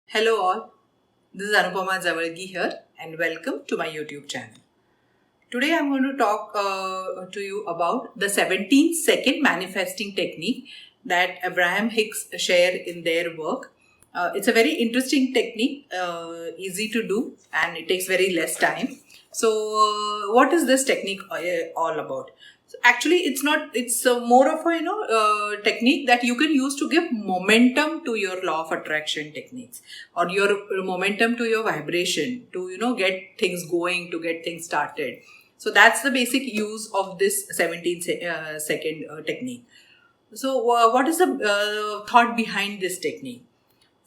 Hello all, this is Anupama Zawargi here and welcome to my YouTube channel. Today I'm going to talk to you about the 17-second manifesting technique that Abraham Hicks share in their work. It's a very interesting technique, easy to do, and it takes very less time. So, what is this technique all about? So actually, it's not. It's more of a technique that you can use to give momentum to your law of attraction techniques or your momentum to your vibration to get things going, to get things started. So that's the basic use of this 17 second technique. So what is the thought behind this technique?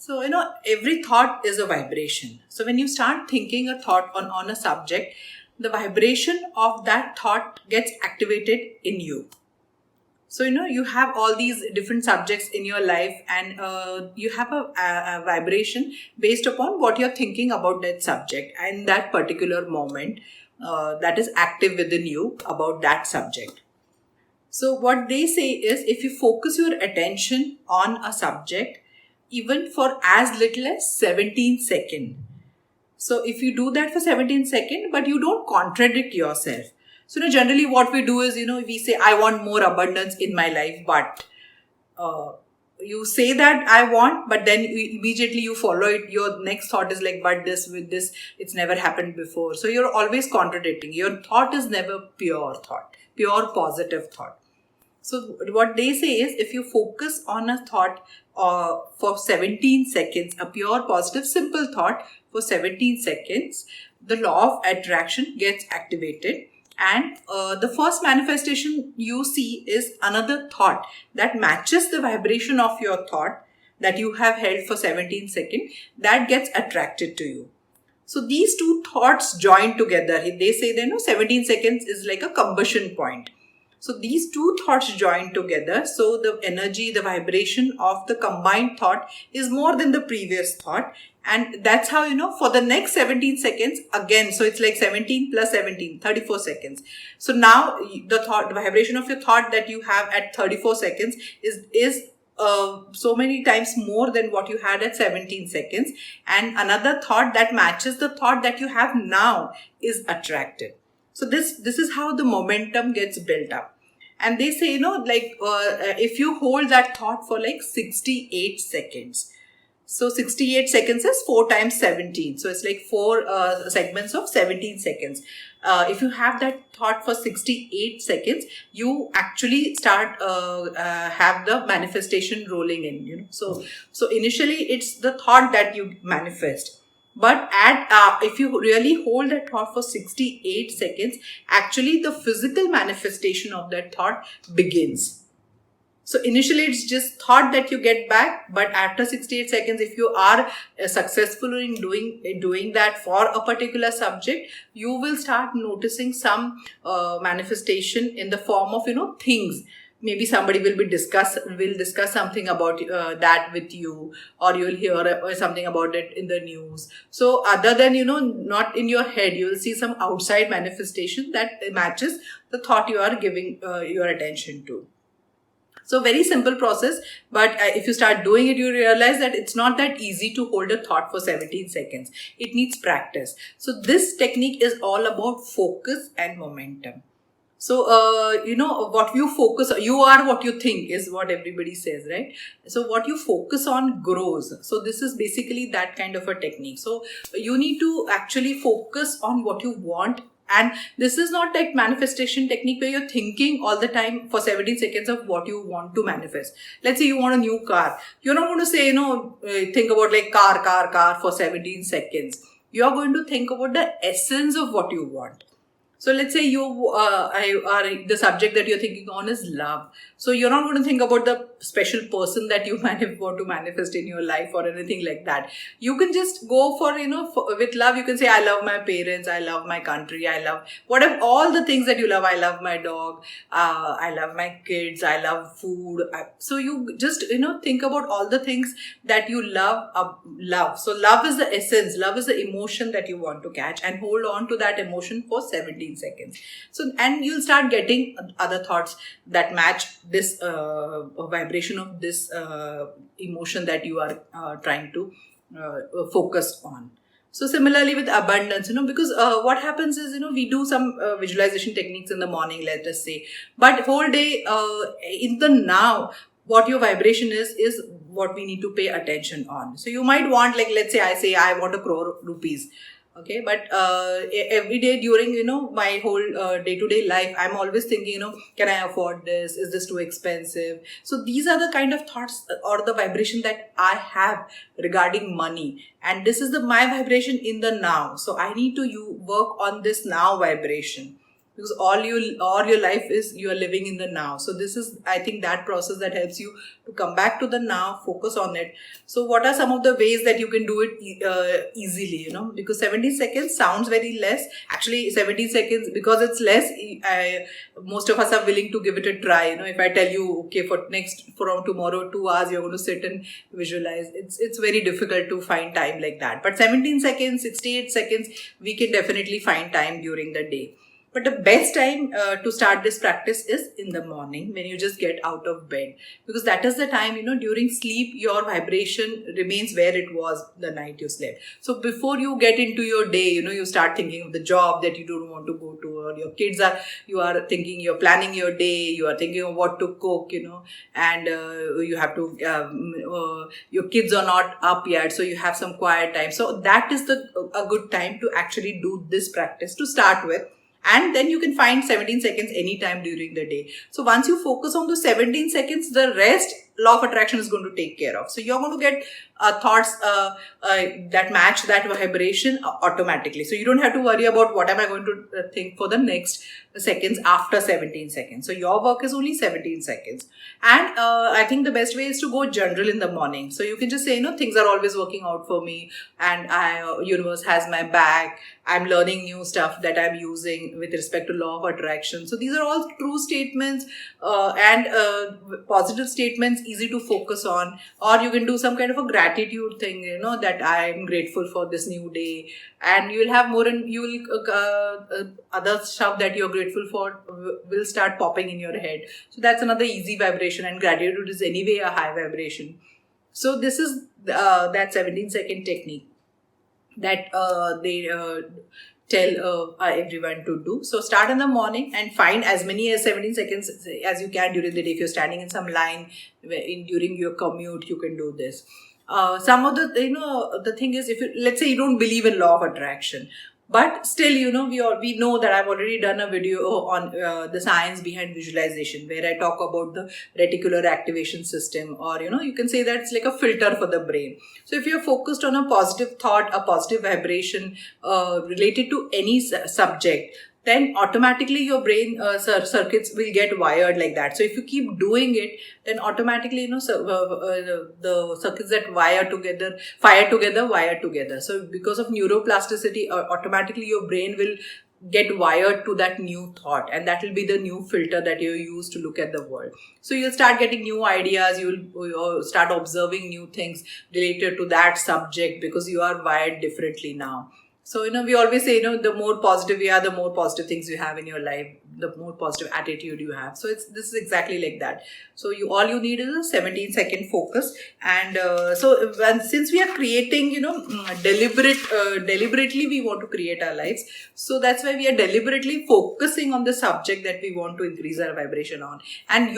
So, every thought is a vibration. So, when you start thinking a thought on a subject, the vibration of that thought gets activated in you. So, you have all these different subjects in your life, and you have a vibration based upon what you're thinking about that subject and that particular moment that is active within you about that subject. So, what they say is if you focus your attention on a subject, even for as little as 17 seconds. So, if you do that for 17 seconds, but you don't contradict yourself. So, generally what we do is, we say, I want more abundance in my life, but you say that I want, but then immediately you follow it. Your next thought is like, but this with this, it's never happened before. So, you're always contradicting. Your thought is never pure thought, pure positive thought. So what they say is if you focus on a thought for 17 seconds, a pure positive simple thought for 17 seconds, the law of attraction gets activated. And the first manifestation you see is another thought that matches the vibration of your thought that you have held for 17 seconds that gets attracted to you. So these two thoughts join together. They say that 17 seconds is like a combustion point. So these two thoughts join together. So the energy, the vibration of the combined thought is more than the previous thought. And that's how, for the next 17 seconds, again, so it's like 17 plus 17, 34 seconds. So now the vibration of your thought that you have at 34 seconds is so many times more than what you had at 17 seconds. And another thought that matches the thought that you have now is attracted. So this is how the momentum gets built up. And they say, if you hold that thought for like 68 seconds. So 68 seconds is 4 times 17. So it's like 4 segments of 17 seconds. If you have that thought for 68 seconds, you actually start have the manifestation rolling in, So initially it's the thought that you manifest. But if you really hold that thought for 68 seconds, actually the physical manifestation of that thought begins. So initially it's just thought that you get back, but after 68 seconds, if you are successful in doing that for a particular subject, you will start noticing some manifestation in the form of, things. Maybe somebody will discuss something about that with you, or you'll hear something about it in the news. So other than, not in your head, you will see some outside manifestation that matches the thought you are giving your attention to. So very simple process, but if you start doing it, you realize that it's not that easy to hold a thought for 17 seconds. It needs practice. So this technique is all about focus and momentum. So, what you focus, you are what you think is what everybody says, right? So what you focus on grows. So this is basically that kind of a technique. So you need to actually focus on what you want. And this is not like manifestation technique where you're thinking all the time for 17 seconds of what you want to manifest. Let's say you want a new car. You're not going to say, think about like car for 17 seconds. You're going to think about the essence of what you want. So let's say the subject that you're thinking on is love. So you're not going to think about the special person that you want to manifest in your life or anything like that. You can just go for, with love, you can say, I love my parents, I love my country, I love whatever, all the things that you love. I love my dog, I love my kids, I love food. So you just, think about all the things that you love. So love is the essence, love is the emotion that you want to catch and hold on to that emotion for 17 seconds. So, and you'll start getting other thoughts that match this vibration of this emotion that you are trying to focus on. So similarly with abundance, because what happens is, we do some visualization techniques in the morning, let us say, but whole day in the now, what your vibration is what we need to pay attention on. So you might want, like, let's say I say I want 1 crore rupees. Okay, but every day during my whole day-to-day life, I'm always thinking, can I afford this? Is this too expensive? So these are the kind of thoughts or the vibration that I have regarding money, and this is the my vibration in the now. So I need to work on this now vibration, because all your life is you are living in the now. So this is, I think, that process that helps you to come back to the now, focus on it. So what are some of the ways that you can do it easily? Because 17 seconds sounds very less. Actually 17 seconds, because it's less, most of us are willing to give it a try. If I tell you, okay, from tomorrow 2 hours you're going to sit and visualize, it's very difficult to find time like that. But 17 seconds, 68 seconds, we can definitely find time during the day. But the best time to start this practice is in the morning, when you just get out of bed, because that is the time, during sleep, your vibration remains where it was the night you slept. So before you get into your day, you start thinking of the job that you don't want to go to, or your kids you are thinking, you're planning your day, you are thinking of what to cook, and you have to, your kids are not up yet, so you have some quiet time. So that is a good time to actually do this practice to start with. And then you can find 17 seconds anytime during the day. So once you focus on those 17 seconds, the rest law of attraction is going to take care of. So you're going to get thoughts that match that vibration automatically. So you don't have to worry about what am I going to think for the next seconds after 17 seconds. So your work is only 17 seconds. And I think the best way is to go general in the morning. So you can just say, things are always working out for me, and universe has my back. I'm learning new stuff that I'm using with respect to law of attraction. So these are all true statements and positive statements, easy to focus on. Or you can do some kind of a gratitude thing, that I'm grateful for this new day. And you'll have more, and you will other stuff that you're grateful for will start popping in your head. So that's another easy vibration, and gratitude is anyway a high vibration. So this is that 17-second technique that they tell everyone to do. So start in the morning and find as many as 17 seconds as you can during the day. If you're standing in some line during your commute, you can do this. Some of the thing is, if let's say you don't believe in law of attraction, but still, we know that I've already done a video on the science behind visualization, where I talk about the reticular activation system, or, you can say that it's like a filter for the brain. So if you're focused on a positive thought, a positive vibration related to any subject, then automatically your brain circuits will get wired like that. So if you keep doing it, then automatically, the circuits that fire together, wire together. So because of neuroplasticity, automatically your brain will get wired to that new thought, and that will be the new filter that you use to look at the world. So you'll start getting new ideas, you'll start observing new things related to that subject, because you are wired differently now. So, we always say, the more positive you are, the more positive things you have in your life, the more positive attitude you have. So this is exactly like that. So all you need is a 17-second focus. And since we are creating, deliberately we want to create our lives. So that's why we are deliberately focusing on the subject that we want to increase our vibration on. And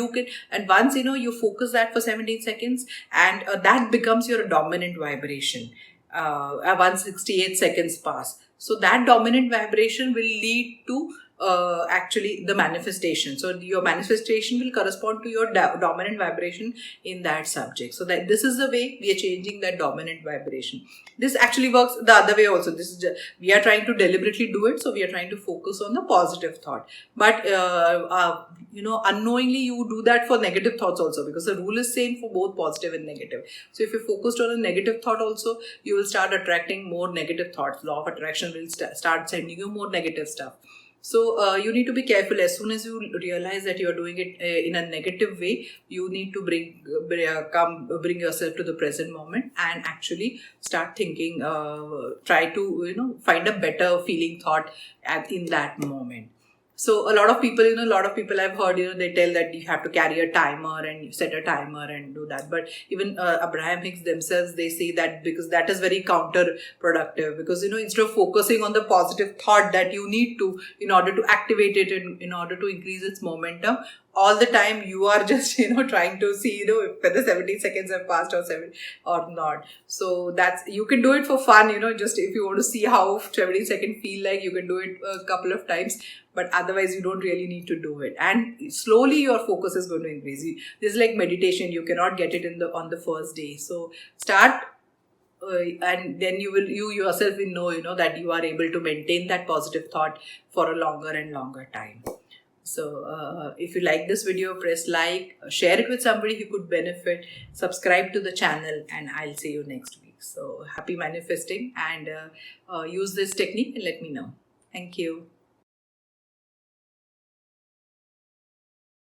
once, you focus that for 17 seconds, and that becomes your dominant vibration. 168 seconds pass. So that dominant vibration will lead to actually the manifestation. So your manifestation will correspond to your dominant vibration in that subject. So that this is the way we are changing that dominant vibration. This actually works the other way also. We are trying to deliberately do it. So we are trying to focus on the positive thought. But unknowingly you do that for negative thoughts also, because the rule is same for both positive and negative. So if you're focused on a negative thought also, you will start attracting more negative thoughts. Law of attraction will start sending you more negative stuff. So you need to be careful. As soon as you realize that you are doing it in a negative way, you need to bring yourself to the present moment and actually start thinking. Try to find a better feeling thought in that moment. So a lot of people, a lot of people I've heard, they tell that you have to carry a timer and you set a timer and do that. But even Abraham Hicks themselves, they say that because that is very counterproductive, because, instead of focusing on the positive thought that you need to, in order to activate it and in order to increase its momentum, all the time you are just, trying to see, if whether 17 seconds have passed or 7 or not. So that's, you can do it for fun, just if you want to see how 17 seconds feel like, you can do it a couple of times. But otherwise, you don't really need to do it. And slowly your focus is going to increase. This is like meditation. You cannot get it on the first day. So start, and then you yourself will know, that you are able to maintain that positive thought for a longer and longer time. So if you like this video, press like, share it with somebody who could benefit, subscribe to the channel, and I'll see you next week. So happy manifesting, and use this technique and let me know. Thank you.